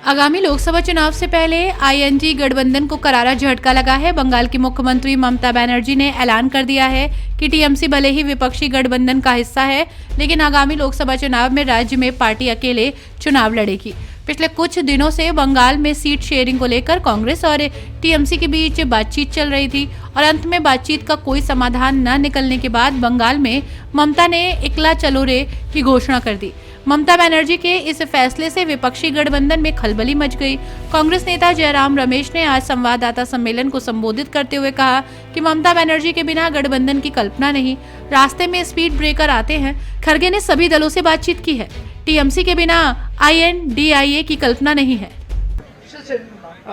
आगामी लोकसभा चुनाव से पहले आईएनडी गठबंधन को करारा झटका लगा है। बंगाल की मुख्यमंत्री ममता बनर्जी ने ऐलान कर दिया है कि टीएमसी भले ही विपक्षी गठबंधन का हिस्सा है, लेकिन आगामी लोकसभा चुनाव में राज्य में पार्टी अकेले चुनाव लड़ेगी। पिछले कुछ दिनों से बंगाल में सीट शेयरिंग को लेकर कांग्रेस और टीएमसी के बीच बातचीत चल रही थी और अंत में बातचीत का कोई समाधान न निकलने के बाद बंगाल में ममता ने इकला चलो रे की घोषणा कर दी। ममता बनर्जी के इस फैसले से विपक्षी गठबंधन में खलबली मच गई। कांग्रेस नेता जयराम रमेश ने आज संवाददाता सम्मेलन को संबोधित करते हुए कहा कि ममता बनर्जी के बिना गठबंधन की कल्पना नहीं, रास्ते में स्पीड ब्रेकर आते हैं। खड़गे ने सभी दलों से बातचीत की है। टीएमसी के बिना आईएनडीआईए की कल्पना नहीं है।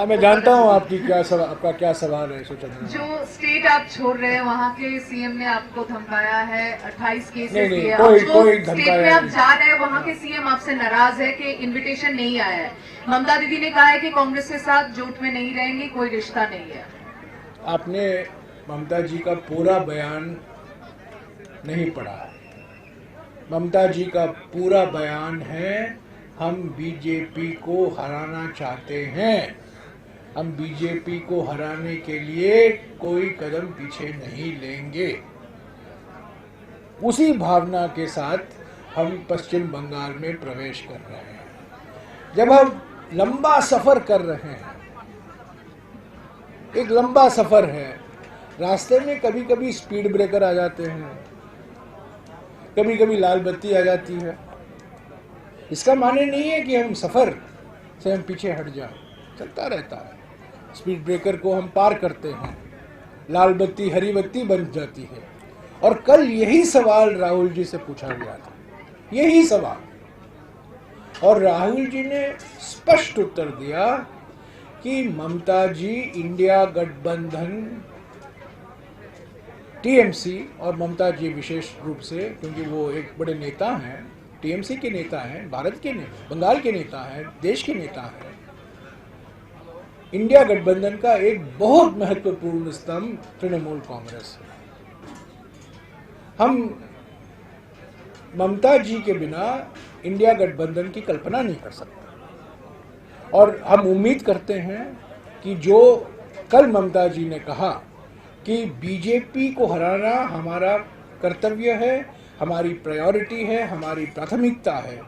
मैं जानता हूँ आपका क्या सवाल है। जो स्टेट आप छोड़ रहे हैं वहाँ के सीएम ने आपको धमकाया है, 28 केसेस दिए। कोई स्टेट में आप जा रहे हैं वहाँ के सीएम आपसे नाराज है कि इनविटेशन नहीं आया है। ममता दीदी ने कहा है कि कांग्रेस के साथ जोट में नहीं रहेंगे, कोई रिश्ता नहीं है। आपने ममता जी का पूरा बयान नहीं पढ़ा। ममता जी का पूरा बयान है, हम बीजेपी को हराना चाहते हैं। हम बीजेपी को हराने के लिए कोई कदम पीछे नहीं लेंगे। उसी भावना के साथ हम पश्चिम बंगाल में प्रवेश कर रहे हैं। जब हम लंबा सफर कर रहे हैं, एक लंबा सफर है, रास्ते में कभी कभी स्पीड ब्रेकर आ जाते हैं, कभी कभी लाल बत्ती आ जाती है। इसका माने नहीं है कि हम सफर से हम पीछे हट जाएं, चलता रहता है। स्पीड ब्रेकर को हम पार करते हैं, लाल बत्ती हरी बत्ती बन जाती है। और कल यही सवाल राहुल जी से पूछा गया था, यही सवाल, और राहुल जी ने स्पष्ट उत्तर दिया कि ममता जी इंडिया गठबंधन, टीएमसी और ममता जी विशेष रूप से, क्योंकि वो एक बड़े नेता हैं, टीएमसी के नेता हैं, भारत के नेता, बंगाल के नेता हैं, देश के नेता हैं, इंडिया गठबंधन का एक बहुत महत्वपूर्ण स्तंभ तृणमूल कांग्रेस है। हम ममता जी के बिना इंडिया गठबंधन की कल्पना नहीं कर सकते और हम उम्मीद करते हैं कि जो कल ममता जी ने कहा कि बीजेपी को हराना हमारा कर्तव्य है, हमारी प्रायोरिटी है, हमारी प्राथमिकता है,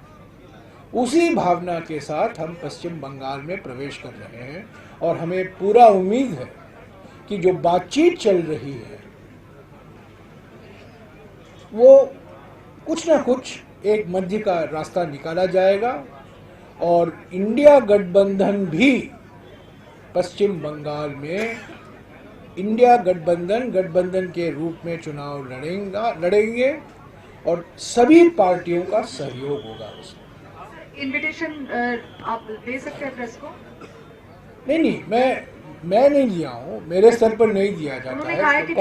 उसी भावना के साथ हम पश्चिम बंगाल में प्रवेश कर रहे हैं। और हमें पूरा उम्मीद है कि जो बातचीत चल रही है वो कुछ ना कुछ एक मध्य का रास्ता निकाला जाएगा और इंडिया गठबंधन भी पश्चिम बंगाल में इंडिया गठबंधन के रूप में चुनाव लड़ेंगे और सभी पार्टियों का सहयोग होगा उसमें। इनविटेशन आप दे सकते हैं प्रेस को? नहीं, मैं नहीं दिया हूँ, मेरे स्तर पर नहीं दिया जाता है।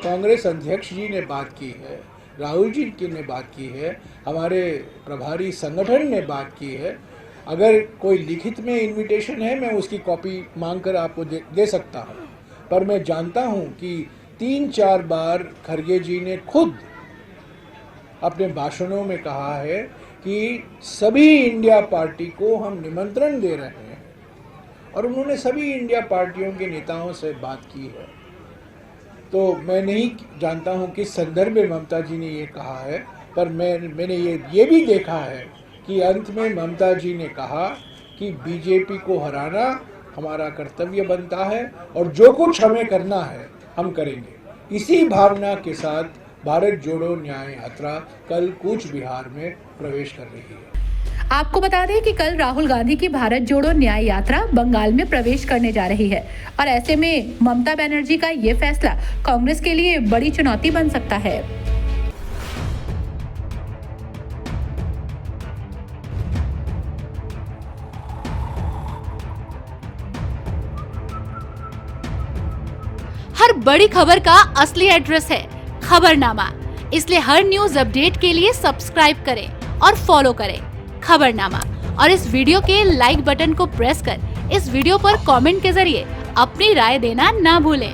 कांग्रेस अध्यक्ष जी ने बात की है, राहुल जी ने बात की है, हमारे प्रभारी संगठन ने बात की है। अगर कोई लिखित में इनविटेशन है मैं उसकी कॉपी मांगकर आपको दे सकता हूँ, पर मैं जानता हूँ कि 3-4 बार खड़गे जी ने खुद अपने भाषणों में कहा है कि सभी इंडिया पार्टी को हम निमंत्रण दे रहे हैं और उन्होंने सभी इंडिया पार्टियों के नेताओं से बात की है। तो मैं नहीं जानता हूं किस संदर्भ में ममता जी ने ये कहा है, पर मैंने ये भी देखा है कि अंत में ममता जी ने कहा कि बीजेपी को हराना हमारा कर्तव्य बनता है और जो कुछ हमें करना है हम करेंगे। इसी भावना के साथ भारत जोड़ो न्याय यात्रा कल कूच बिहार में प्रवेश कर रही है। आपको बता दें कि कल राहुल गांधी की भारत जोड़ो न्याय यात्रा बंगाल में प्रवेश करने जा रही है और ऐसे में ममता बनर्जी का ये फैसला कांग्रेस के लिए बड़ी चुनौती बन सकता है। हर बड़ी खबर का असली एड्रेस है खबरनामा, इसलिए हर न्यूज अपडेट के लिए सब्सक्राइब करें और फॉलो करें खबरनामा और इस वीडियो के लाइक बटन को प्रेस कर इस वीडियो पर कमेंट के जरिए अपनी राय देना ना भूलें।